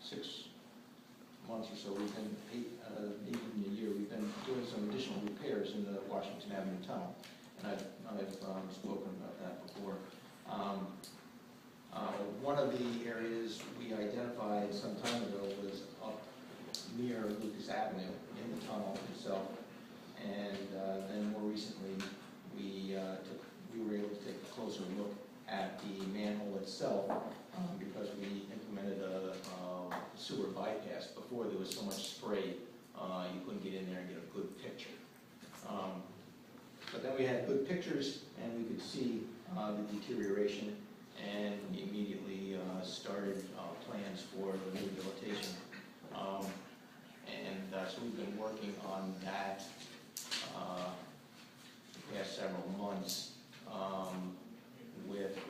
6 months or so, we've been, even a year, we've been doing some additional repairs in the Washington Avenue tunnel. And I've spoken about that before. One of the areas we identified some time ago was up near Lucas Avenue in the tunnel itself. And then more recently, we were able to take a closer look at the manhole itself because we implemented a sewer bypass. Before there was so much spray, you couldn't get in there and get a good picture. But then we had good pictures, and we could see the deterioration